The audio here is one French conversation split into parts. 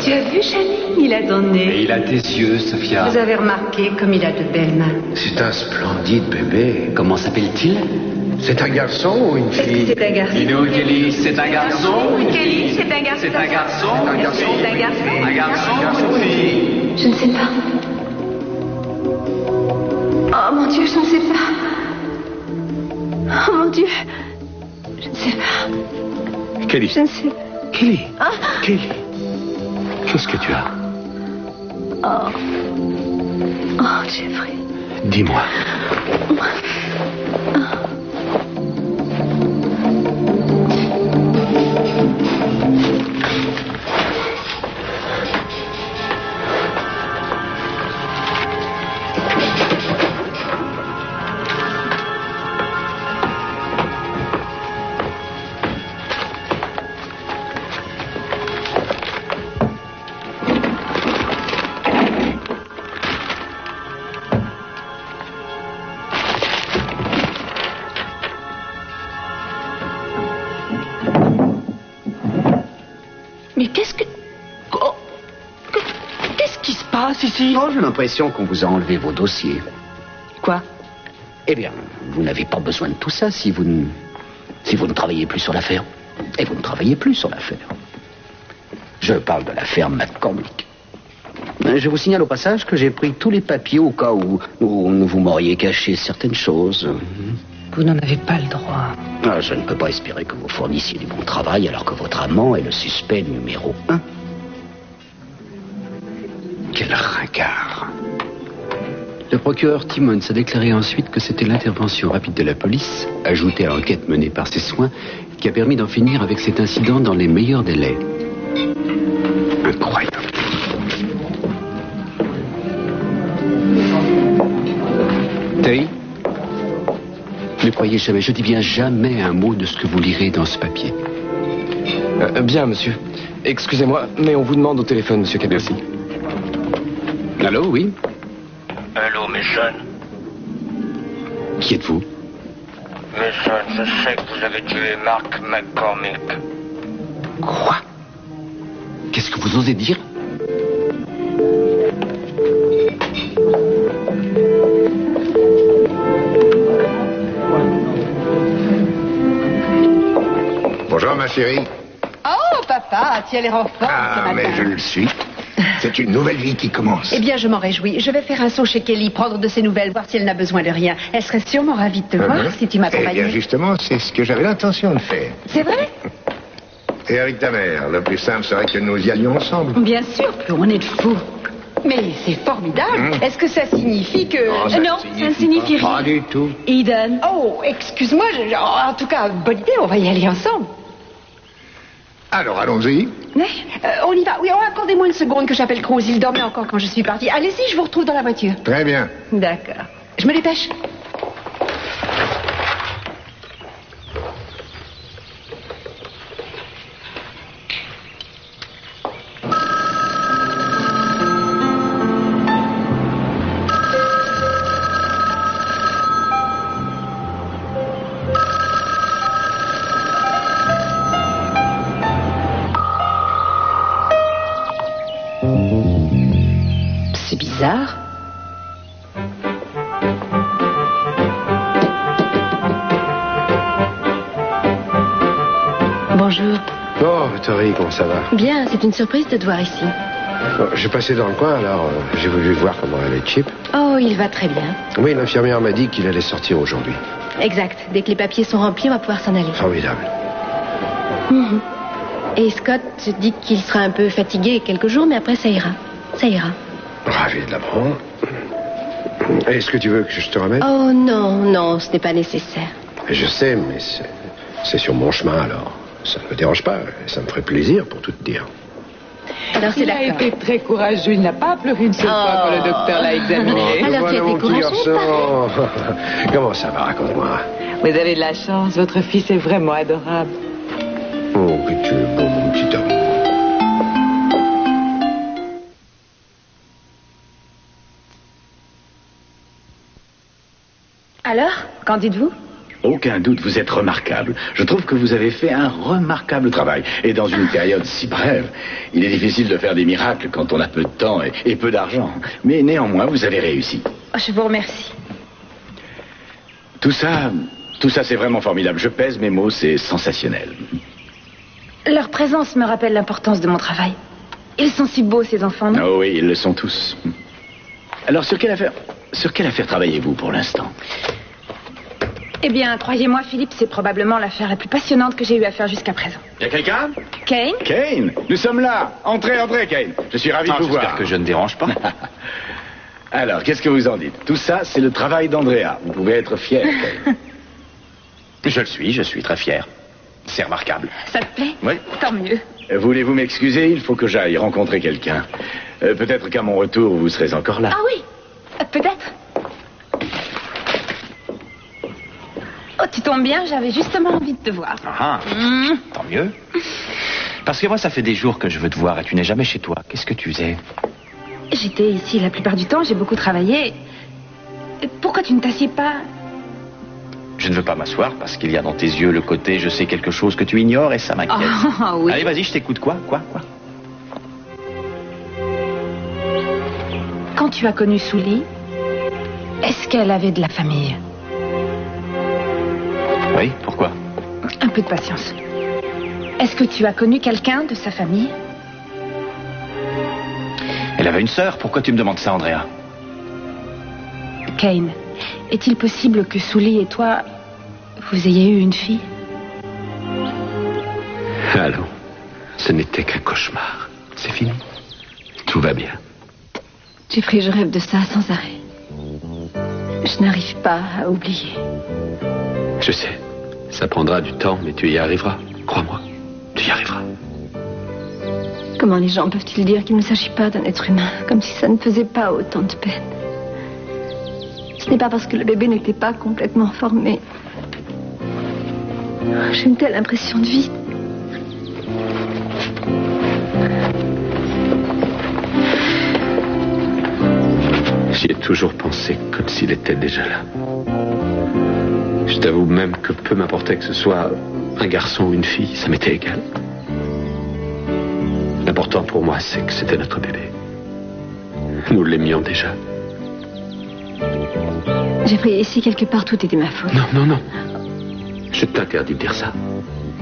Tu as vu, Chani? Il a ton nez. Et il a tes yeux, Sophia. Vous avez remarqué comme il a de belles mains. C'est un splendide bébé. Comment s'appelle-t-il? C'est un garçon ou une fille? C'est un garçon. Dis-nous, Kelly, c'est un garçon ou une fille? Kelly, c'est un garçon. C'est un garçon ou une fille? C'est un garçon. Un garçon ou une fille? Je ne sais pas. Oh mon Dieu, je ne sais pas. Oh mon Dieu. Je ne sais pas. Kelly. Je ne sais pas. Kelly. Kelly. Qu'est-ce que tu as? Oh, Jeffrey. Dis-moi. Mais qu'est-ce qui se passe ici? Oh, j'ai l'impression qu'on vous a enlevé vos dossiers. Quoi? Eh bien, vous n'avez pas besoin de tout ça si vous ne travaillez plus sur l'affaire. Et vous ne travaillez plus sur l'affaire. Je parle de l'affaire McCormick. Je vous signale au passage que j'ai pris tous les papiers au cas où vous m'auriez caché certaines choses. Vous n'en avez pas le droit. Ah, je ne peux pas espérer que vous fournissiez du bon travail alors que votre amant est le suspect numéro 1. Quel ringard. Le procureur Timmons a déclaré ensuite que c'était l'intervention rapide de la police, ajoutée à l'enquête menée par ses soins, qui a permis d'en finir avec cet incident dans les meilleurs délais. Incroyable. Tay, ne croyez jamais, je dis bien jamais un mot de ce que vous lirez dans ce papier. Bien, monsieur. Excusez-moi, mais on vous demande au téléphone, monsieur Cabelsi. Allô, oui? Allô, Mason. Qui êtes-vous? Mason, je sais que vous avez tué Mark McCormick. Quoi? Qu'est-ce que vous osez dire? Bonjour, ma chérie. Oh, papa, tu as l'air en forme ce matin. Mais je le suis. C'est une nouvelle vie qui commence. Eh bien, je m'en réjouis. Je vais faire un saut chez Kelly, prendre de ses nouvelles, voir si elle n'a besoin de rien. Elle serait sûrement ravie de te voir si tu Eh m'accompagnais. bien, justement, c'est ce que j'avais l'intention de faire. C'est vrai? Et avec ta mère, le plus simple serait que nous y allions ensemble. Bien sûr, plus on est de fous. Mais c'est formidable. Est-ce que ça signifie que... Non, ça non, ça ne signifie rien. Pas du tout. Eden. Oh, excuse-moi. En tout cas, bonne idée, on va y aller ensemble. Alors, allons-y. On y va. Oui, accordez-moi une seconde que j'appelle Cruz. Il dormait encore quand je suis partie. Allez-y, je vous retrouve dans la voiture. Très bien. D'accord. Je me dépêche. C'est bizarre. Bonjour. Oh, Tori, comment ça va? Bien, c'est une surprise de te voir ici. Bon, j'ai passé dans le coin, alors j'ai voulu voir comment allait Chip. Oh, il va très bien. Oui, l'infirmière m'a dit qu'il allait sortir aujourd'hui. Exact. Dès que les papiers sont remplis, on va pouvoir s'en aller. Formidable. Et Scott dit qu'il sera un peu fatigué quelques jours, mais après ça ira. Ça ira. Ravi de l'apprendre. Est-ce que tu veux que je te ramène? Oh non, ce n'est pas nécessaire. Je sais, mais c'est sur mon chemin, alors. Ça ne me dérange pas, ça me ferait plaisir pour tout te dire. Alors c'est Il a d'accord. été très courageux, il n'a pas pleuré une seule fois quand le docteur l'a examiné. Alors tu Voilà as mon été petit courageux, garçon. Comment ça va, raconte-moi. Vous avez de la chance, votre fils est vraiment adorable. Oh, que tu es beau, mon petit homme. Alors, qu'en dites-vous? Aucun doute, vous êtes remarquable. Je trouve que vous avez fait un remarquable travail. Et dans une période si brève, il est difficile de faire des miracles quand on a peu de temps et peu d'argent. Mais néanmoins, vous avez réussi. Oh, je vous remercie. Tout ça, c'est vraiment formidable. Je pèse mes mots, c'est sensationnel. Leur présence me rappelle l'importance de mon travail. Ils sont si beaux, ces enfants, non? Oh oui, ils le sont tous. Alors, sur quelle affaire travaillez-vous pour l'instant? Eh bien, croyez-moi, Philippe, c'est probablement l'affaire la plus passionnante que j'ai eu à faire jusqu'à présent. Y a quelqu'un? Kane? Kane, nous sommes là. Entrez, Kane. Je suis ravi de vous voir. J'espère que je ne dérange pas. Alors, qu'est-ce que vous en dites? Tout ça, c'est le travail d'Andrea. Vous pouvez être fier, Kane. Je suis très fier. C'est remarquable. Ça te plaît? Oui. Tant mieux. Voulez-vous m'excuser? Il faut que j'aille rencontrer quelqu'un. Peut-être qu'à mon retour, vous serez encore là. Ah oui, peut-être. Oh, tu tombes bien, j'avais justement envie de te voir. Ah, tant mieux. Parce que moi, ça fait des jours que je veux te voir et tu n'es jamais chez toi. Qu'est-ce que tu faisais? J'étais ici la plupart du temps, j'ai beaucoup travaillé. Pourquoi tu ne t'assieds pas? Je ne veux pas m'asseoir parce qu'il y a dans tes yeux le côté je sais quelque chose que tu ignores et ça m'inquiète. Oh, oui. Allez, vas-y, je t'écoute. Quoi? Quand tu as connu Sully, est-ce qu'elle avait de la famille? Oui, pourquoi? Un peu de patience. Est-ce que tu as connu quelqu'un de sa famille? Elle avait une sœur. Pourquoi tu me demandes ça, Andrea? Kane, est-il possible que Sully et toi, vous ayez eu une fille? Allons, ce n'était qu'un cauchemar. C'est fini. Tout va bien. Jeffrey, je rêve de ça sans arrêt. Je n'arrive pas à oublier. Je sais, ça prendra du temps, mais tu y arriveras. Crois-moi, tu y arriveras. Comment les gens peuvent-ils dire qu'il ne s'agit pas d'un être humain, comme si ça ne faisait pas autant de peine? Ce n'est pas parce que le bébé n'était pas complètement formé. J'ai une telle impression de vide. J'y ai toujours pensé comme s'il était déjà là. Je t'avoue même que peu m'importait que ce soit un garçon ou une fille, ça m'était égal. L'important pour moi, c'est que c'était notre bébé. Nous l'aimions déjà. Jeffrey, ici quelque part tout était ma faute. Non. Je t'interdis de dire ça.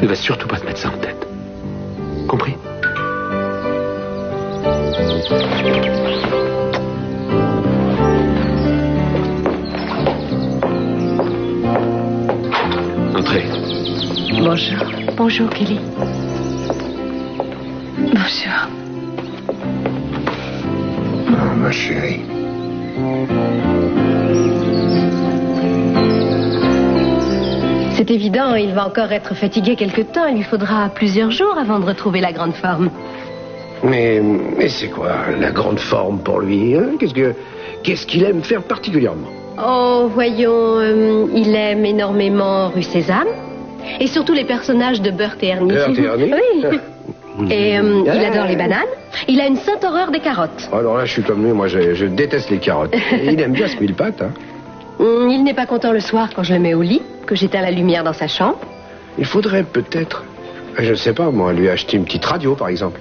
Ne va surtout pas te mettre ça en tête. Compris? Entrez. Bonjour. Bonjour, Kelly. Bonjour. Oh, ma chérie. C'est évident, il va encore être fatigué quelque temps. Il lui faudra plusieurs jours avant de retrouver la grande forme. Mais c'est quoi la grande forme pour lui, hein? Qu'est-ce qu'il aime faire particulièrement? Oh, voyons, il aime énormément Rue Sésame. Et surtout les personnages de Bert et Ernie. Bert et Ernie? Oui. Et il adore les bananes. Il a une sainte horreur des carottes. Alors là, je suis comme lui, moi je déteste les carottes. Et il aime bien ce mille-pattes, hein. Il n'est pas content le soir quand je le mets au lit, que j'éteins la lumière dans sa chambre. Il faudrait peut-être, je ne sais pas moi, lui acheter une petite radio par exemple.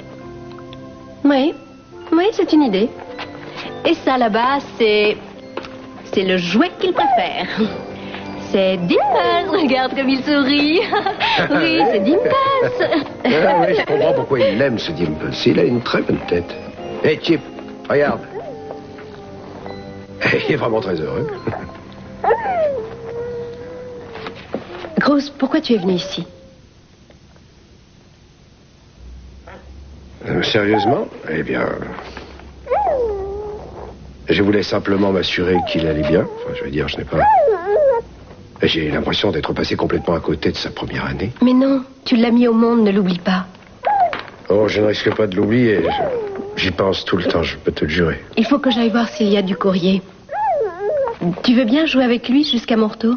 Oui, c'est une idée. Et ça là-bas, c'est le jouet qu'il préfère. C'est Dimples, regarde comme il sourit. Oui, c'est Dimples. Oui, je comprends pourquoi il l'aime ce Dimples. Il a une très bonne tête. Hé, Chip, regarde. Il est vraiment très heureux. Cruz, pourquoi tu es venu ici? Sérieusement? Eh bien... Je voulais simplement m'assurer qu'il allait bien. Enfin, je veux dire, je n'ai pas... J'ai l'impression d'être passé complètement à côté de sa première année. Mais non, tu l'as mis au monde, ne l'oublie pas. Oh, je ne risque pas de l'oublier. J'y pense tout le temps, je peux te le jurer. Il faut que j'aille voir s'il y a du courrier. Tu veux bien jouer avec lui jusqu'à mon retour?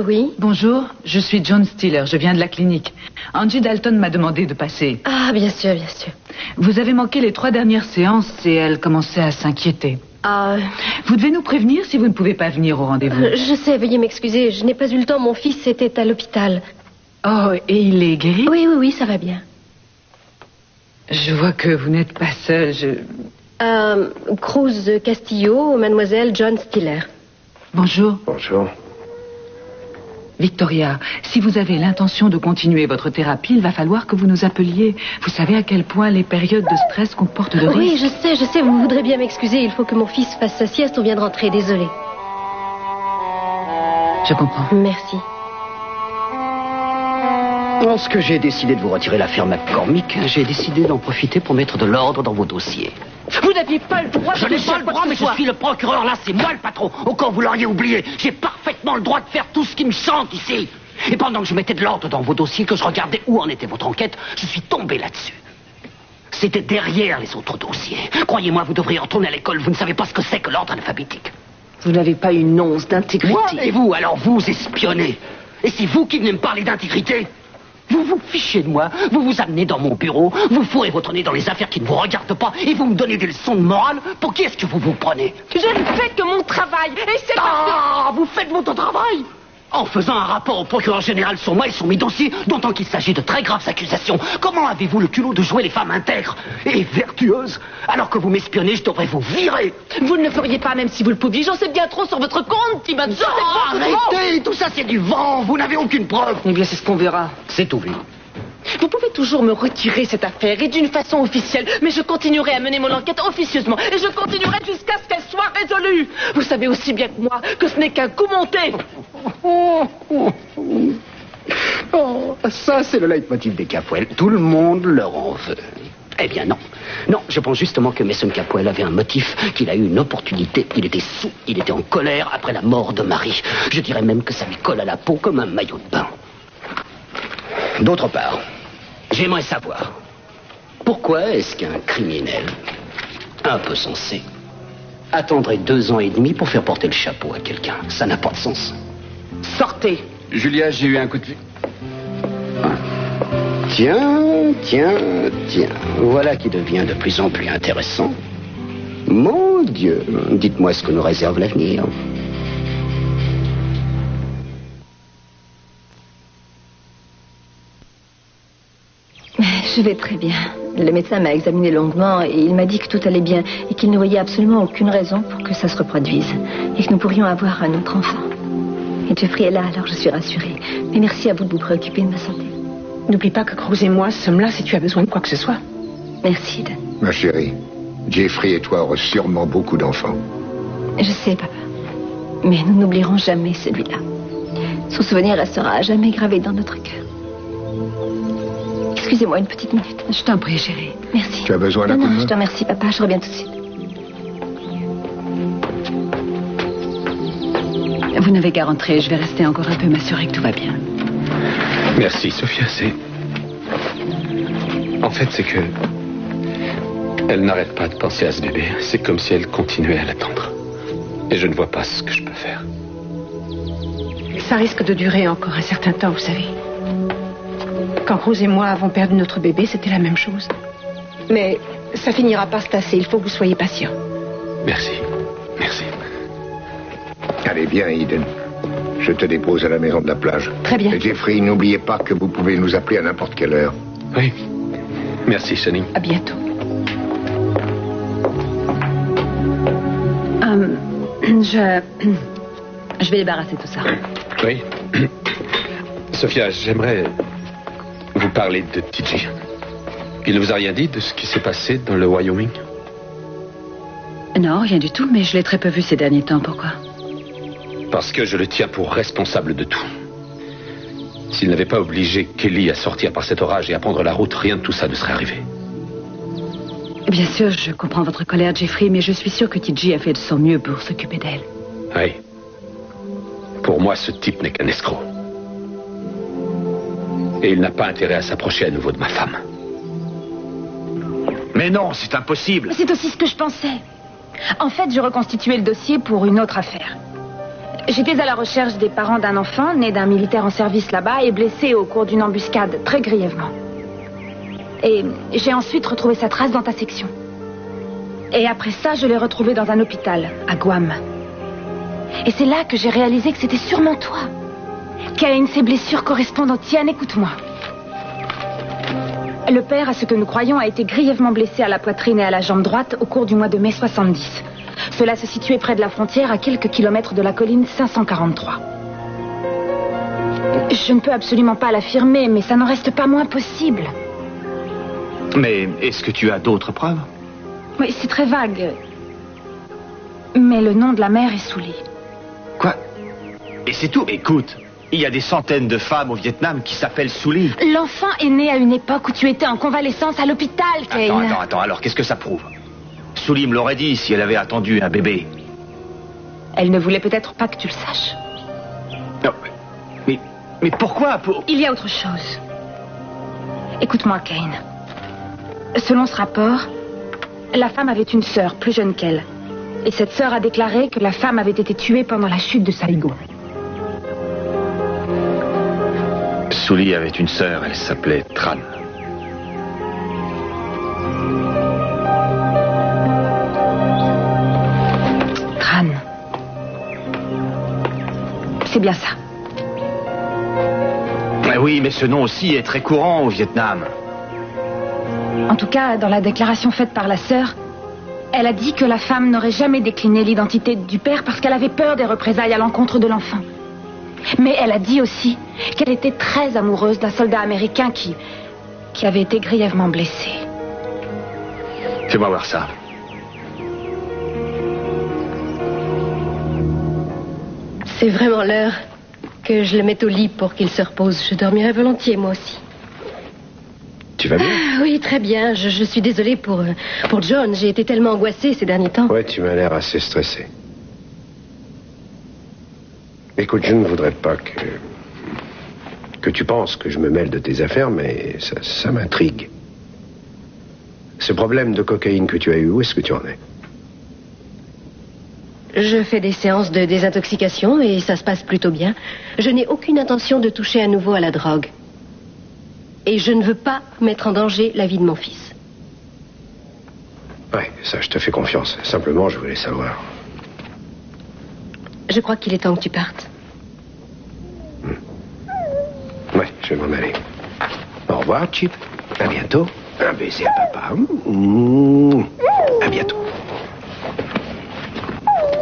Oui. Bonjour, je suis John Stiller, je viens de la clinique. Angie Dalton m'a demandé de passer. Ah, bien sûr, bien sûr. Vous avez manqué les 3 dernières séances et elle commençait à s'inquiéter. Ah... Vous devez nous prévenir si vous ne pouvez pas venir au rendez-vous. Je sais, veuillez m'excuser, je n'ai pas eu le temps, mon fils était à l'hôpital. Oh, et il est guéri? Oui, ça va bien. Je vois que vous n'êtes pas seul, Cruz Castillo, mademoiselle John Stiller. Bonjour. Bonjour. Victoria, si vous avez l'intention de continuer votre thérapie, il va falloir que vous nous appeliez. Vous savez à quel point les périodes de stress comportent de risques. Oui, je sais, vous voudrez bien m'excuser. Il faut que mon fils fasse sa sieste, on vient de rentrer, désolé. Je comprends. Merci. Lorsque j'ai décidé de vous retirer l'affaire McCormick, j'ai décidé d'en profiter pour mettre de l'ordre dans vos dossiers. Vous n'aviez pas le droit de Je n'ai pas le droit, mais je suis le procureur, là, c'est moi le patron. Au cas où vous l'auriez oublié, j'ai parfaitement le droit de faire tout ce qui me chante ici. Et pendant que je mettais de l'ordre dans vos dossiers, que je regardais où en était votre enquête, je suis tombé là-dessus. C'était derrière les autres dossiers. Croyez-moi, vous devriez retourner à l'école, vous ne savez pas ce que c'est que l'ordre alphabétique. Vous n'avez pas une once d'intégrité. Moi et vous, alors vous espionnez. Et c'est vous qui venez me parler d'intégrité? Vous vous fichez de moi, vous vous amenez dans mon bureau, vous fourrez votre nez dans les affaires qui ne vous regardent pas et vous me donnez des leçons de morale. Pour qui est-ce que vous vous prenez? Je ne fais que mon travail et c'est parce que... vous faites votre travail en faisant un rapport au procureur général sur moi et sur mes dossiers, d'autant qu'il s'agit de très graves accusations. Comment avez-vous le culot de jouer les femmes intègres et vertueuses? Alors que vous m'espionnez, je devrais vous virer. Vous ne le feriez pas même si vous le pouviez. J'en sais bien trop sur votre compte, Timon. Arrêtez, tout ça c'est du vent, vous n'avez aucune preuve. Eh bien, c'est ce qu'on verra. C'est tout vu. Vous pouvez toujours me retirer cette affaire et d'une façon officielle, mais je continuerai à mener mon enquête officieusement et je continuerai jusqu'à ce qu'elle soit résolue. Vous savez aussi bien que moi que ce n'est qu'un coup monté. Oh, ça c'est le leitmotiv des Capoel. Tout le monde leur en veut. Eh bien non. Non, je pense justement que Mason Capoel avait un motif, qu'il a eu une opportunité, il était saoul, il était en colère après la mort de Marie. Je dirais même que ça lui colle à la peau comme un maillot de bain. D'autre part, j'aimerais savoir pourquoi est-ce qu'un criminel un peu sensé attendrait 2 ans et demi pour faire porter le chapeau à quelqu'un? Ça n'a pas de sens. Sortez. Julia, j'ai eu un coup de fil. Tiens. Voilà qui devient de plus en plus intéressant. Mon Dieu, dites-moi ce que nous réserve l'avenir. Je vais très bien. Le médecin m'a examiné longuement et il m'a dit que tout allait bien et qu'il ne voyait absolument aucune raison pour que ça se reproduise et que nous pourrions avoir un autre enfant. Et Jeffrey est là, alors je suis rassurée. Mais merci à vous de vous préoccuper de ma santé. N'oublie pas que Cruz et moi sommes là si tu as besoin de quoi que ce soit. Merci, Eden. Ma chérie, Jeffrey et toi aurez sûrement beaucoup d'enfants. Je sais, papa. Mais nous n'oublierons jamais celui-là. Son souvenir restera à jamais gravé dans notre cœur. Excusez-moi une petite minute. Je t'en prie, chérie. Merci. Tu as besoin d'un coup de main? Non, je te remercie, papa. Je reviens tout de suite. Vous n'avez qu'à rentrer. Je vais rester encore un peu, m'assurer que tout va bien. Merci, Sophia. En fait, c'est que... Elle n'arrête pas de penser à ce bébé. C'est comme si elle continuait à l'attendre. Et je ne vois pas ce que je peux faire. Ça risque de durer encore un certain temps, vous savez. Quand Cruz et moi avons perdu notre bébé, c'était la même chose. Mais ça finira par se tasser. Il faut que vous soyez patient. Merci. Allez, viens, Eden. Je te dépose à la maison de la plage. Très bien. Et Jeffrey, n'oubliez pas que vous pouvez nous appeler à n'importe quelle heure. Oui. Merci, Sonny. À bientôt. Je vais débarrasser tout ça. Oui. Sophia, j'aimerais vous parler de TJ. Il ne vous a rien dit de ce qui s'est passé dans le Wyoming? Non, rien du tout, mais je l'ai très peu vu ces derniers temps. Pourquoi? Parce que je le tiens pour responsable de tout. S'il n'avait pas obligé Kelly à sortir par cet orage et à prendre la route, rien de tout ça ne serait arrivé. Bien sûr, je comprends votre colère, Jeffrey, mais je suis sûre que TJ a fait de son mieux pour s'occuper d'elle. Oui. Pour moi, ce type n'est qu'un escroc. Et il n'a pas intérêt à s'approcher à nouveau de ma femme. Mais non, c'est impossible. C'est aussi ce que je pensais. En fait, je reconstituais le dossier pour une autre affaire. J'étais à la recherche des parents d'un enfant né d'un militaire en service là-bas et blessé au cours d'une embuscade, très grièvement. Et j'ai ensuite retrouvé sa trace dans ta section. Et après ça, je l'ai retrouvé dans un hôpital, à Guam. Et c'est là que j'ai réalisé que c'était sûrement toi. Kane, ses blessures correspondent aux tiennes, écoute-moi. Le père, à ce que nous croyons, a été grièvement blessé à la poitrine et à la jambe droite au cours du mois de mai 70. Cela se situait près de la frontière, à quelques kilomètres de la colline 543. Je ne peux absolument pas l'affirmer, mais ça n'en reste pas moins possible. Mais est-ce que tu as d'autres preuves? Oui, c'est très vague. Mais le nom de la mère est Sully. Quoi? Et c'est tout? Écoute, il y a des centaines de femmes au Vietnam qui s'appellent Sully. L'enfant est né à une époque où tu étais en convalescence à l'hôpital, Kane. Attends, alors qu'est-ce que ça prouve? Sully me l'aurait dit si elle avait attendu un bébé. Elle ne voulait peut-être pas que tu le saches. Non, mais pourquoi? Il y a autre chose. Écoute-moi, Kane. Selon ce rapport, la femme avait une sœur plus jeune qu'elle. Et cette sœur a déclaré que la femme avait été tuée pendant la chute de Saigon. Sully avait une sœur, elle s'appelait Tran. Tran. C'est bien ça. Oui, mais ce nom aussi est très courant au Vietnam. En tout cas, dans la déclaration faite par la sœur, elle a dit que la femme n'aurait jamais décliné l'identité du père parce qu'elle avait peur des représailles à l'encontre de l'enfant. Mais elle a dit aussi qu'elle était très amoureuse d'un soldat américain qui avait été grièvement blessé. Fais-moi voir ça. C'est vraiment l'heure que je le mette au lit pour qu'il se repose. Je dormirai volontiers, moi aussi. Tu vas bien? Oui, très bien. Je suis désolée pour John. J'ai été tellement angoissée ces derniers temps. Ouais, tu m'as l'air assez stressé. Écoute, je ne voudrais pas que tu penses que je me mêle de tes affaires, mais ça m'intrigue. Ce problème de cocaïne que tu as eu, où est-ce que tu en es? Je fais des séances de désintoxication et ça se passe plutôt bien. Je n'ai aucune intention de toucher à nouveau à la drogue. Et je ne veux pas mettre en danger la vie de mon fils. Ouais, ça, je te fais confiance. Simplement, je voulais savoir. Je crois qu'il est temps que tu partes. Ouais, je vais m'en aller. Au revoir, Chip. À bientôt. Un baiser à papa. À bientôt.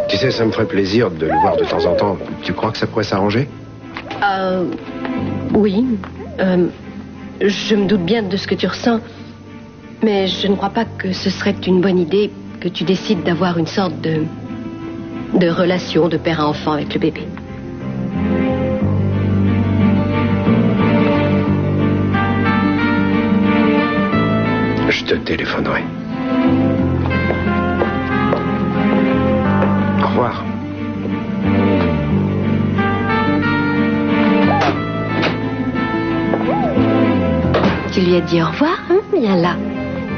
Tu sais, ça me ferait plaisir de le voir de temps en temps. Tu crois que ça pourrait s'arranger? Oui. Je me doute bien de ce que tu ressens. Mais je ne crois pas que ce serait une bonne idée que tu décides d'avoir une sorte de relation de père à enfant avec le bébé. Je te téléphonerai. Au revoir. Tu lui as dit au revoir, hein? Viens là.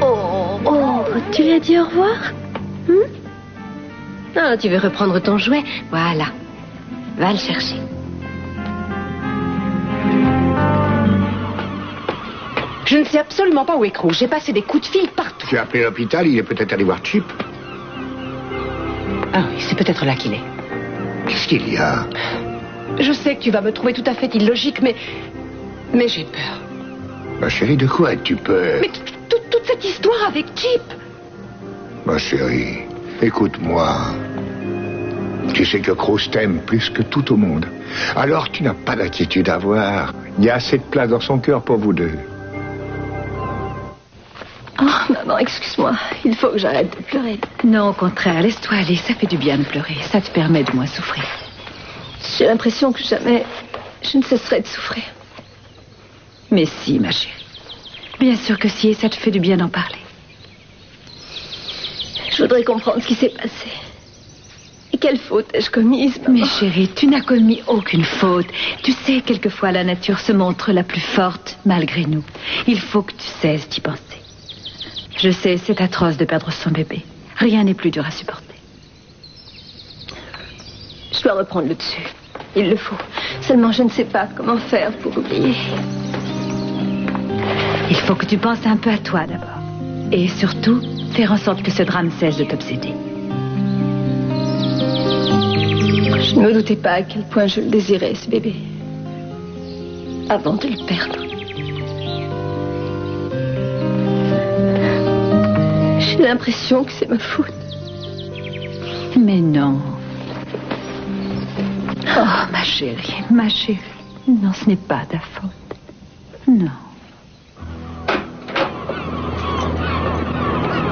Oh, tu lui as dit au revoir? Ah, tu veux reprendre ton jouet? Voilà. Va le chercher. Je ne sais absolument pas où est Cruz. J'ai passé des coups de fil partout. Tu as appelé l'hôpital, il est peut-être allé voir Chip. Ah oui, c'est peut-être là qu'il est. Qu'est-ce qu'il y a? Je sais que tu vas me trouver tout à fait illogique, mais j'ai peur. Ma chérie, de quoi as-tu peur? Mais toute cette histoire avec Chip. Ma chérie, écoute-moi. Tu sais que Cruz t'aime plus que tout au monde. Alors tu n'as pas d'inquiétude à avoir. Il y a assez de place dans son cœur pour vous deux. Oh, maman, excuse-moi. Il faut que j'arrête de pleurer. Non, au contraire, laisse-toi aller. Ça fait du bien de pleurer. Ça te permet de moins souffrir. J'ai l'impression que jamais je ne cesserai de souffrir. Mais si, ma chérie. Bien sûr que si, et ça te fait du bien d'en parler. Je voudrais comprendre ce qui s'est passé. Et quelle faute ai-je commise, maman? Mais chérie, tu n'as commis aucune faute. Tu sais, quelquefois, la nature se montre la plus forte, malgré nous. Il faut que tu cesses d'y penser. Je sais, c'est atroce de perdre son bébé. Rien n'est plus dur à supporter. Je dois reprendre le dessus. Il le faut. Seulement, je ne sais pas comment faire pour oublier. Il faut que tu penses un peu à toi, d'abord. Et surtout, faire en sorte que ce drame cesse de t'obséder. Je ne me doutais pas à quel point je le désirais, ce bébé. Avant de le perdre. J'ai l'impression que c'est ma faute. Mais non. Oh, ma chérie, ma chérie. Non, ce n'est pas ta faute. Non.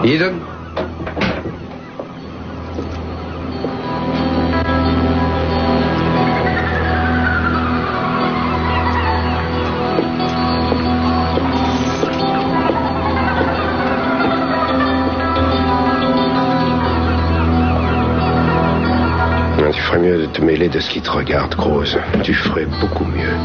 Eden? Tu ferais mieux de te mêler de ce qui te regarde, Grosse. Tu ferais beaucoup mieux.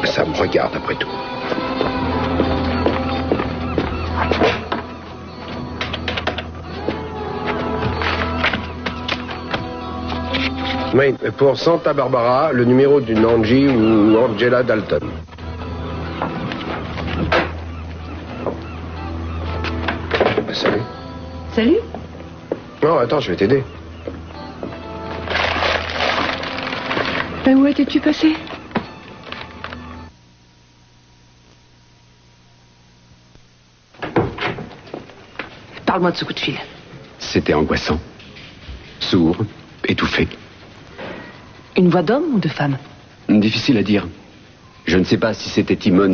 Ça me regarde après tout. Oui, pour Santa Barbara, le numéro d'une Angie ou Angela Dalton. Salut. Salut. Non, attends, je vais t'aider. Où étais-tu passé? Parle-moi de ce coup de fil. C'était angoissant. Sourd, étouffé. Une voix d'homme ou de femme? Difficile à dire. Je ne sais pas si c'était Timmons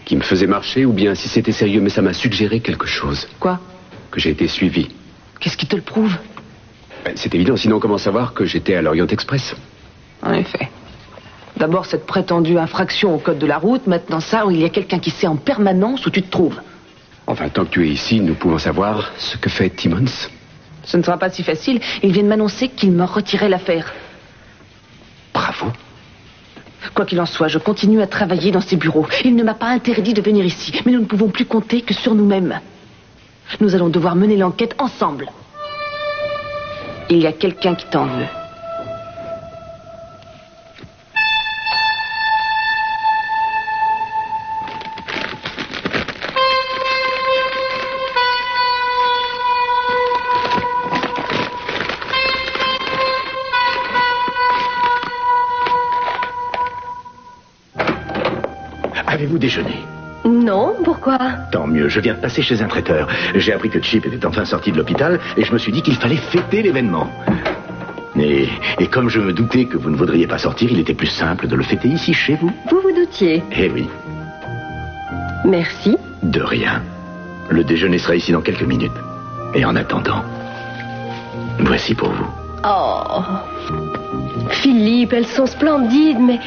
qui me faisait marcher ou bien si c'était sérieux, mais ça m'a suggéré quelque chose. Quoi? Que j'ai été suivi. Qu'est-ce qui te le prouve? C'est évident, sinon comment savoir que j'étais à l'Orient Express? En effet. D'abord cette prétendue infraction au code de la route, maintenant ça où il y a quelqu'un qui sait en permanence où tu te trouves. Enfin, tant que tu es ici, nous pouvons savoir ce que fait Timmons. Ce ne sera pas si facile. Il vient de m'annoncer qu'il me retirait l'affaire. Bravo. Quoi qu'il en soit, je continue à travailler dans ses bureaux. Il ne m'a pas interdit de venir ici, mais nous ne pouvons plus compter que sur nous-mêmes. Nous allons devoir mener l'enquête ensemble. Il y a quelqu'un qui t'en veut. Avez-vous déjeuné? Non, pourquoi? Tant mieux, je viens de passer chez un traiteur. J'ai appris que Chip était enfin sorti de l'hôpital et je me suis dit qu'il fallait fêter l'événement. Et comme je me doutais que vous ne voudriez pas sortir, il était plus simple de le fêter ici, chez vous. Vous vous doutiez? Eh oui. Merci. De rien. Le déjeuner sera ici dans quelques minutes. Et en attendant, voici pour vous. Oh, Philippe, elles sont splendides, mais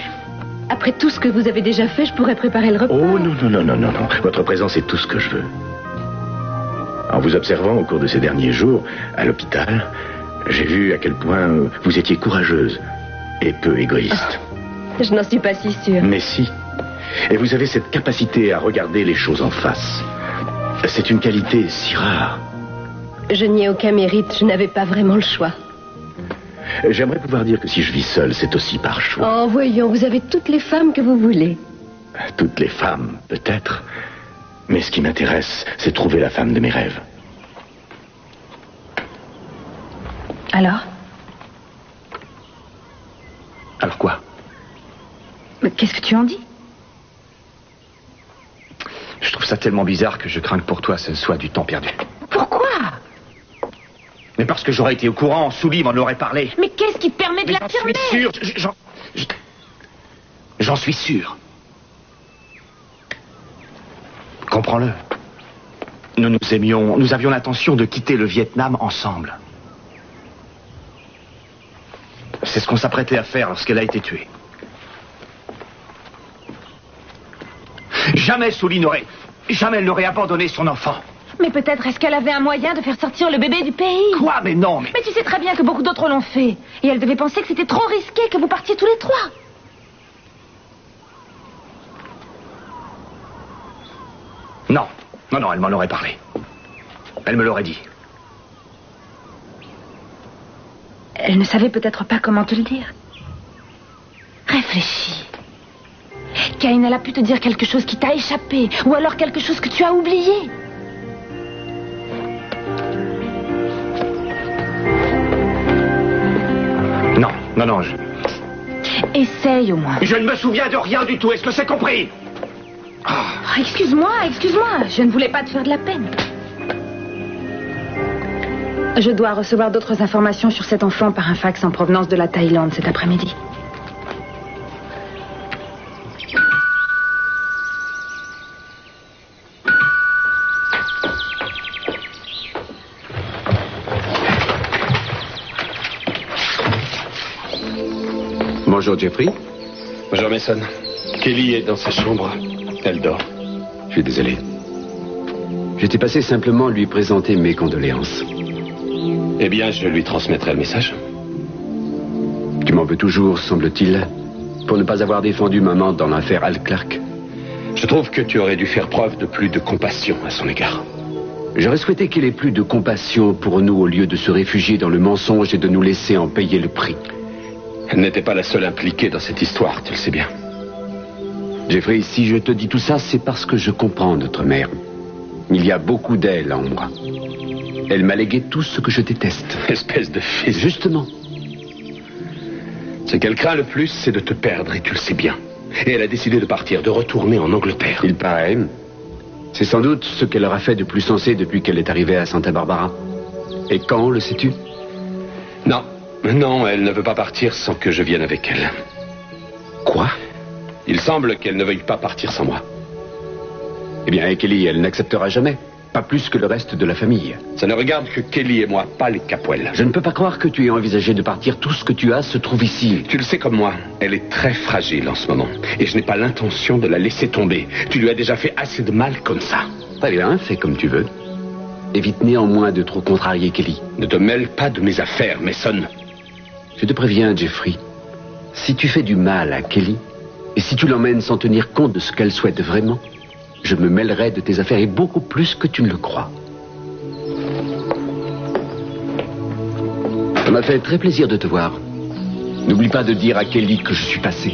après tout ce que vous avez déjà fait, je pourrais préparer le repas. Oh non. Votre présence est tout ce que je veux. En vous observant au cours de ces derniers jours à l'hôpital, j'ai vu à quel point vous étiez courageuse et peu égoïste. Je n'en suis pas si sûre. Mais si. Et vous avez cette capacité à regarder les choses en face. C'est une qualité si rare. Je n'y ai aucun mérite, je n'avais pas vraiment le choix. J'aimerais pouvoir dire que si je vis seul, c'est aussi par choix. Oh, voyons, vous avez toutes les femmes que vous voulez. Toutes les femmes, peut-être. Mais ce qui m'intéresse, c'est trouver la femme de mes rêves. Alors? Alors quoi? Mais qu'est-ce que tu en dis? Je trouve ça tellement bizarre que je crains que pour toi ce soit du temps perdu. Pourquoi? Mais parce que j'aurais été au courant, Souli m'en aurait parlé. Mais qu'est-ce qui te permet de l'affirmer? J'en suis sûr. J'en suis sûr. Comprends-le. Nous avions l'intention de quitter le Vietnam ensemble. C'est ce qu'on s'apprêtait à faire lorsqu'elle a été tuée. Jamais Souli jamais elle n'aurait abandonné son enfant. Mais peut-être est-ce qu'elle avait un moyen de faire sortir le bébé du pays? Quoi? Mais non, mais... Mais tu sais très bien que beaucoup d'autres l'ont fait. Et elle devait penser que c'était trop risqué que vous partiez tous les trois. Non, elle m'en aurait parlé. Elle me l'aurait dit. Elle ne savait peut-être pas comment te le dire. Réfléchis. Cain, elle a pu te dire quelque chose qui t'a échappé, ou alors quelque chose que tu as oublié. Non, Essaye au moins. Je ne me souviens de rien du tout, est-ce que c'est compris? Excuse-moi, je ne voulais pas te faire de la peine. Je dois recevoir d'autres informations sur cet enfant par un fax en provenance de la Thaïlande cet après-midi. Bonjour Jeffrey. Bonjour Mason. Kelly est dans sa chambre. Elle dort. Je suis désolé. J'étais passé simplement lui présenter mes condoléances. Eh bien, je lui transmettrai le message. Tu m'en veux toujours, semble-t-il, pour ne pas avoir défendu maman dans l'affaire Al Clark. Je trouve que tu aurais dû faire preuve de plus de compassion à son égard. J'aurais souhaité qu'il ait plus de compassion pour nous au lieu de se réfugier dans le mensonge et de nous laisser en payer le prix. Elle n'était pas la seule impliquée dans cette histoire, tu le sais bien. Jeffrey, si je te dis tout ça, c'est parce que je comprends notre mère. Il y a beaucoup d'elle en moi. Elle m'a légué tout ce que je déteste. Espèce de fils. Justement. Ce qu'elle craint le plus, c'est de te perdre, et tu le sais bien. Et elle a décidé de partir, de retourner en Angleterre. Il paraît. C'est sans doute ce qu'elle aura fait de plus sensé depuis qu'elle est arrivée à Santa Barbara. Et quand, le sais-tu? Non, elle ne veut pas partir sans que je vienne avec elle. Quoi? Il semble qu'elle ne veuille pas partir sans moi. Eh bien, Kelly, elle n'acceptera jamais. Pas plus que le reste de la famille. Ça ne regarde que Kelly et moi, pas les Capwell. Je ne peux pas croire que tu aies envisagé de partir. Tout ce que tu as se trouve ici. Tu le sais comme moi, elle est très fragile en ce moment. Et je n'ai pas l'intention de la laisser tomber. Tu lui as déjà fait assez de mal comme ça. Très bien, fais comme tu veux. Évite néanmoins de trop contrarier Kelly. Ne te mêle pas de mes affaires, Mason. Je te préviens, Jeffrey. Si tu fais du mal à Kelly, et si tu l'emmènes sans tenir compte de ce qu'elle souhaite vraiment, je me mêlerai de tes affaires et beaucoup plus que tu ne le crois. Ça m'a fait très plaisir de te voir. N'oublie pas de dire à Kelly que je suis passé.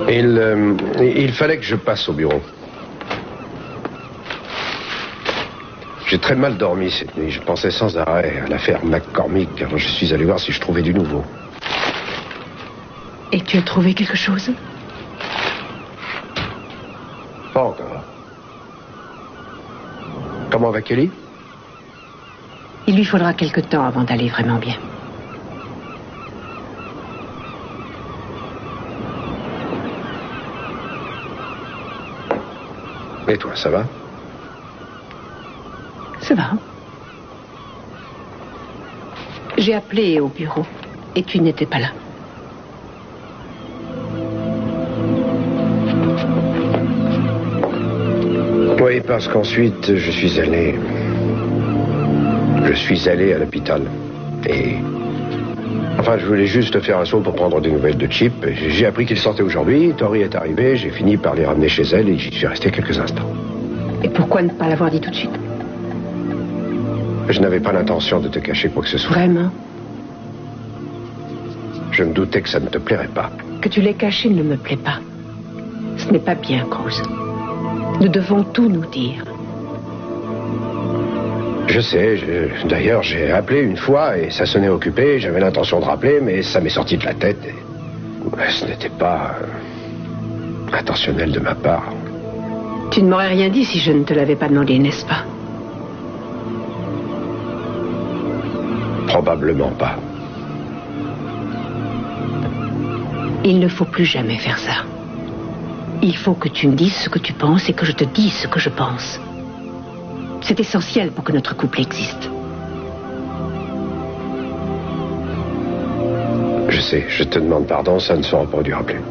Il fallait que je passe au bureau. J'ai très mal dormi cette nuit. Je pensais sans arrêt à l'affaire McCormick. Alors je suis allé voir si je trouvais du nouveau. Et tu as trouvé quelque chose? Pas encore. Comment va Kelly? Il lui faudra quelque temps avant d'aller vraiment bien. Et toi, ça va? Ça va. J'ai appelé au bureau et tu n'étais pas là. Oui, parce qu'ensuite, je suis allé à l'hôpital. Et... Enfin, je voulais juste faire un saut pour prendre des nouvelles de Chip. J'ai appris qu'il sortait aujourd'hui, Tori est arrivée, j'ai fini par les ramener chez elle et j'y suis resté quelques instants. Et pourquoi ne pas l'avoir dit tout de suite? Je n'avais pas l'intention de te cacher quoi que ce soit. Vraiment? Je me doutais que ça ne te plairait pas. Que tu l'aies caché ne me plaît pas. Ce n'est pas bien, Cruz. Nous devons tout nous dire. Je sais, d'ailleurs j'ai appelé une fois et ça sonnait occupé, j'avais l'intention de rappeler, mais ça m'est sorti de la tête. Et... ce n'était pas intentionnel de ma part. Tu ne m'aurais rien dit si je ne te l'avais pas demandé, n'est-ce pas? Probablement pas. Il ne faut plus jamais faire ça. Il faut que tu me dises ce que tu penses et que je te dise ce que je pense. C'est essentiel pour que notre couple existe. Je sais, je te demande pardon, ça ne se reproduira plus.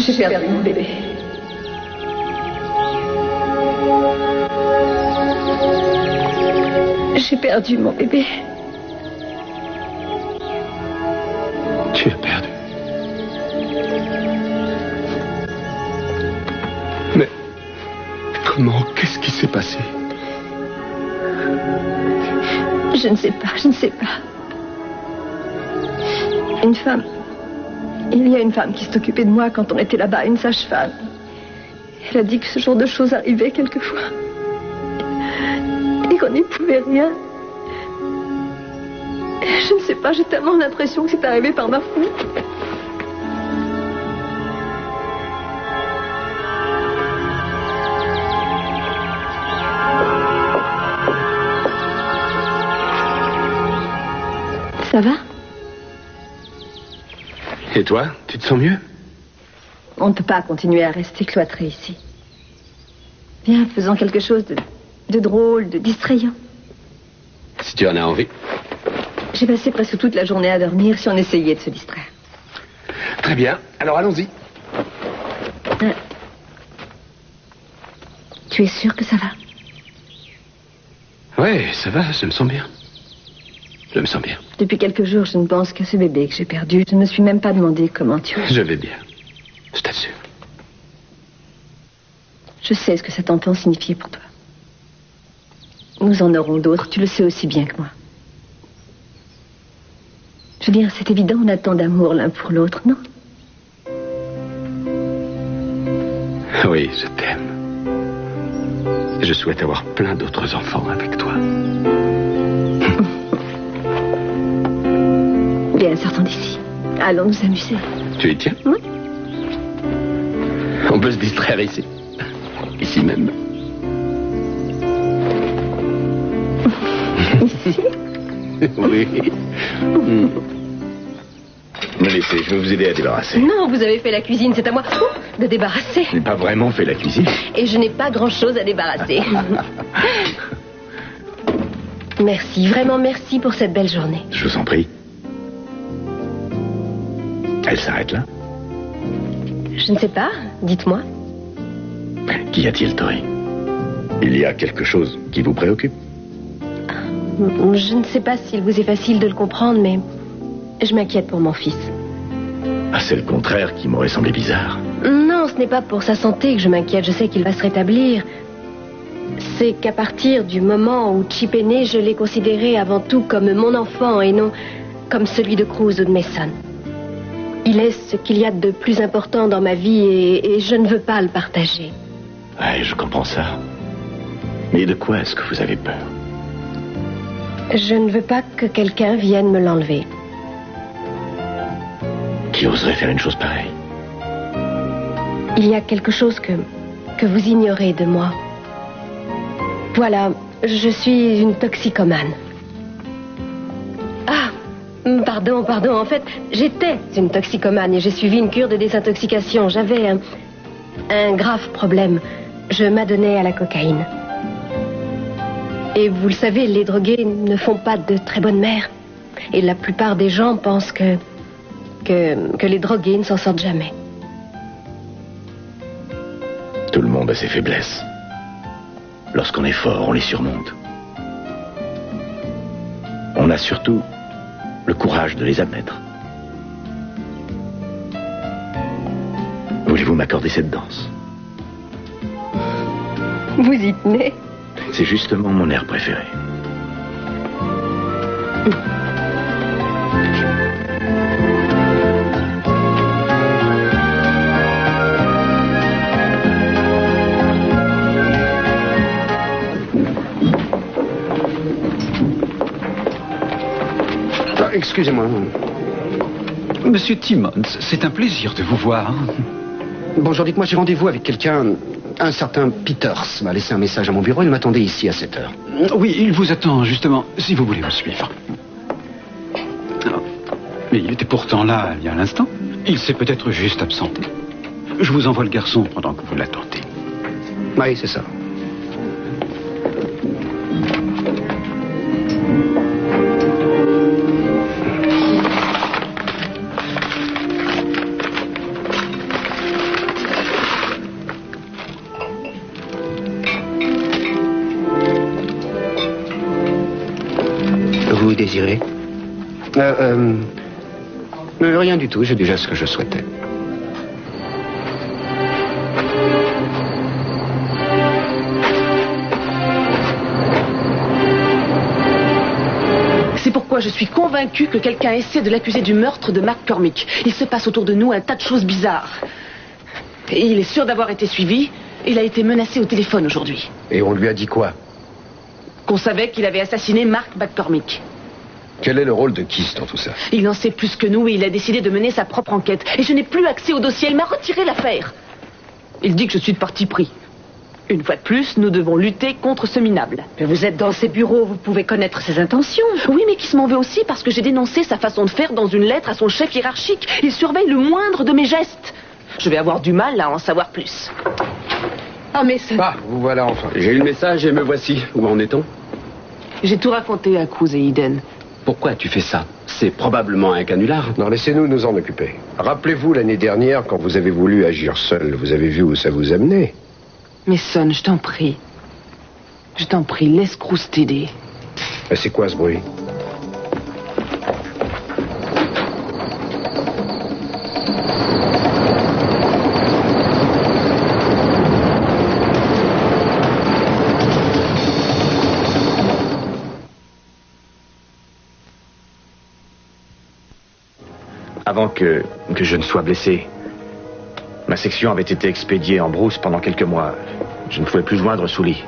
J'ai perdu mon bébé. J'ai perdu mon bébé. Tu as perdu. Mais comment? Qu'est-ce qui s'est passé? Je ne sais pas, je ne sais pas. Une femme... Il y a une femme qui s'est occupée de moi quand on était là-bas, une sage-femme. Elle a dit que ce genre de choses arrivait quelquefois. Et qu'on n'y pouvait rien. Je ne sais pas, j'ai tellement l'impression que c'est arrivé par ma faute. Ça va? Et toi, tu te sens mieux? On ne peut pas continuer à rester cloîtré ici. Viens, faisons quelque chose de drôle, de distrayant. Si tu en as envie. J'ai passé presque toute la journée à dormir si on essayait de se distraire. Très bien, alors allons-y. Tu es sûr que ça va? Ouais, ça va, je me sens bien. Je me sens bien. Depuis quelques jours, je ne pense qu'à ce bébé que j'ai perdu. Je ne me suis même pas demandé comment tu es. Je vais bien, je t'assure. Je sais ce que cet enfant signifiait pour toi. Nous en aurons d'autres, tu le sais aussi bien que moi. Je veux dire, c'est évident, on a tant d'amour l'un pour l'autre, non? Oui, je t'aime. Et je souhaite avoir plein d'autres enfants avec toi. Bien, sortons d'ici. Allons nous amuser. Tu y tiens? Oui. On peut se distraire ici. Ici même. Ici? Oui. Me laissez, je vais vous aider à débarrasser. Non, vous avez fait la cuisine, c'est à moi de débarrasser. Je n'ai pas vraiment fait la cuisine. Et je n'ai pas grand-chose à débarrasser. Merci, vraiment merci pour cette belle journée. Je vous en prie. Elle s'arrête là? Je ne sais pas, dites-moi. Qu'y a-t-il, Tori? Il y a quelque chose qui vous préoccupe? Je ne sais pas s'il vous est facile de le comprendre, mais je m'inquiète pour mon fils. Ah, c'est le contraire qui m'aurait semblé bizarre. Non, ce n'est pas pour sa santé que je m'inquiète. Je sais qu'il va se rétablir. C'est qu'à partir du moment où Chip est né, je l'ai considéré avant tout comme mon enfant et non comme celui de Cruz ou de Mason. Il est ce qu'il y a de plus important dans ma vie et je ne veux pas le partager. Ouais, je comprends ça. Mais de quoi est-ce que vous avez peur? Je ne veux pas que quelqu'un vienne me l'enlever. Qui oserait faire une chose pareille? Il y a quelque chose que vous ignorez de moi. Voilà, je suis une toxicomane. Ah, pardon, en fait, j'étais une toxicomane et j'ai suivi une cure de désintoxication. J'avais un grave problème. je m'adonnais à la cocaïne. Et vous le savez, les drogués ne font pas de très bonnes mères. Et la plupart des gens pensent que les drogués ne s'en sortent jamais. Tout le monde a ses faiblesses. Lorsqu'on est fort, on les surmonte. On a surtout le courage de les admettre. Voulez-vous m'accorder cette danse? Vous y tenez? C'est justement mon air préféré. Excusez-moi. Monsieur Timmons, c'est un plaisir de vous voir. Bonjour, dites-moi, j'ai rendez-vous avec quelqu'un. Un certain Peters m'a laissé un message à mon bureau. Il m'attendait ici à 7 heures. Oui, il vous attend, justement, si vous voulez me suivre. Mais il était pourtant là, il y a un instant. Il s'est peut-être juste absenté. Je vous envoie le garçon pendant que vous l'attendez. Oui, c'est ça. Vous désirez? Rien du tout, j'ai déjà ce que je souhaitais. C'est pourquoi je suis convaincue que quelqu'un essaie de l'accuser du meurtre de McCormick. Il se passe autour de nous un tas de choses bizarres. Et il est sûr d'avoir été suivi. Il a été menacé au téléphone aujourd'hui. Et on lui a dit quoi? Qu'on savait qu'il avait assassiné Mark McCormick. Quel est le rôle de Kiss dans tout ça? Il en sait plus que nous et il a décidé de mener sa propre enquête. Et je n'ai plus accès au dossier. Il m'a retiré l'affaire. Il dit que je suis de parti pris. Une fois de plus, nous devons lutter contre ce minable. Mais vous êtes dans ses bureaux, vous pouvez connaître ses intentions. Oui, mais Kiss m'en veut aussi parce que j'ai dénoncé sa façon de faire dans une lettre à son chef hiérarchique. Il surveille le moindre de mes gestes. Je vais avoir du mal à en savoir plus. Ah, mais ça... Ah, vous voilà enfin. J'ai eu le message et me voici. Où en est-on? J'ai tout raconté à Cruz et Eden. Pourquoi tu fais ça? C'est probablement un canular. Non, laissez-nous nous en occuper. Rappelez-vous l'année dernière, quand vous avez voulu agir seul, vous avez vu où ça vous amenait? Mais Son, je t'en prie. Je t'en prie, laisse Cruz t'aider. C'est quoi ce bruit? Avant que je ne sois blessé, ma section avait été expédiée en brousse pendant quelques mois. Je ne pouvais plus joindre Sully.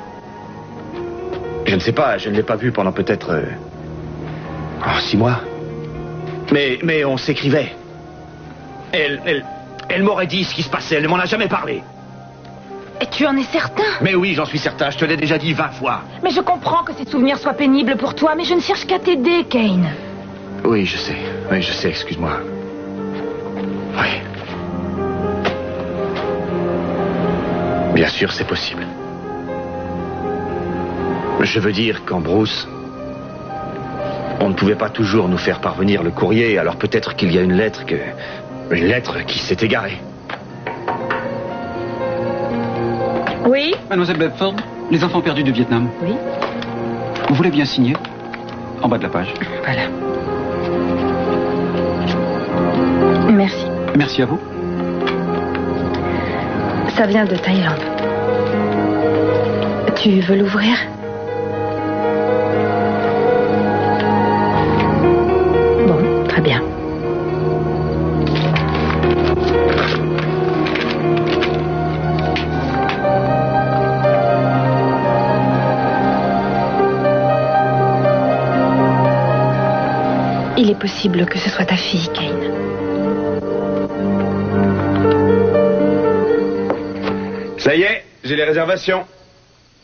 Je ne sais pas, je ne l'ai pas vue pendant peut-être 6 mois. Mais on s'écrivait. Elle m'aurait dit ce qui se passait, elle ne m'en a jamais parlé. Et tu en es certain? Mais oui, j'en suis certain, je te l'ai déjà dit 20 fois. Mais je comprends que ces souvenirs soient pénibles pour toi, mais je ne cherche qu'à t'aider, Kane. Oui, je sais, excuse-moi. Oui. Bien sûr, c'est possible. Je veux dire qu'en brousse, on ne pouvait pas toujours nous faire parvenir le courrier, alors peut-être qu'il y a une lettre qui s'est égarée. Oui? Mademoiselle Bedford, les enfants perdus du Vietnam. Oui. Vous voulez bien signer? En bas de la page. Voilà. Merci. Merci à vous. Ça vient de Thaïlande. Tu veux l'ouvrir? Bon, très bien. Il est possible que ce soit ta fille, Kane. Ça y est, j'ai les réservations.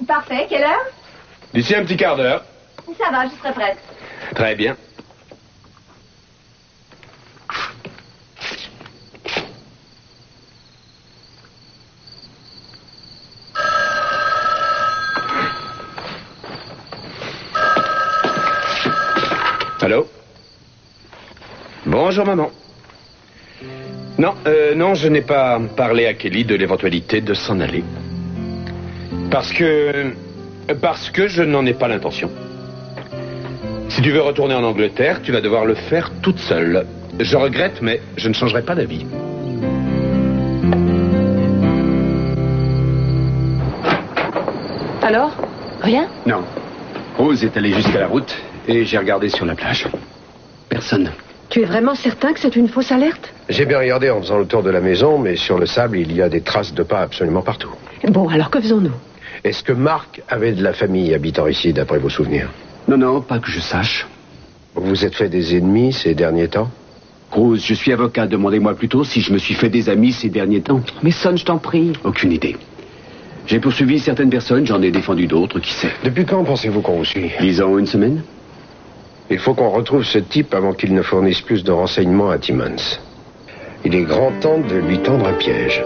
Parfait, quelle heure? D'ici un petit quart d'heure. Ça va, je serai prête. Très bien. Allô? Bonjour, maman. Non, non, je n'ai pas parlé à Kelly de l'éventualité de s'en aller. Parce que je n'en ai pas l'intention. Si tu veux retourner en Angleterre, tu vas devoir le faire toute seule. Je regrette, mais je ne changerai pas d'avis. Alors? Rien? Non. Rose est allée jusqu'à la route et j'ai regardé sur la plage. Personne. Tu es vraiment certain que c'est une fausse alerte? J'ai bien regardé en faisant le tour de la maison, mais sur le sable, il y a des traces de pas absolument partout. Bon, alors que faisons-nous? Est-ce que Marc avait de la famille habitant ici, d'après vos souvenirs? Non, non, pas que je sache. Vous vous êtes fait des ennemis ces derniers temps? Rose, je suis avocat. Demandez-moi plutôt si je me suis fait des amis ces derniers temps. Mais sonne, je t'en prie. Aucune idée. J'ai poursuivi certaines personnes, j'en ai défendu d'autres, qui sait. Depuis quand pensez-vous qu'on vous suit? Disons une semaine. Il faut qu'on retrouve ce type avant qu'il ne fournisse plus de renseignements à Timmons. Il est grand temps de lui tendre un piège.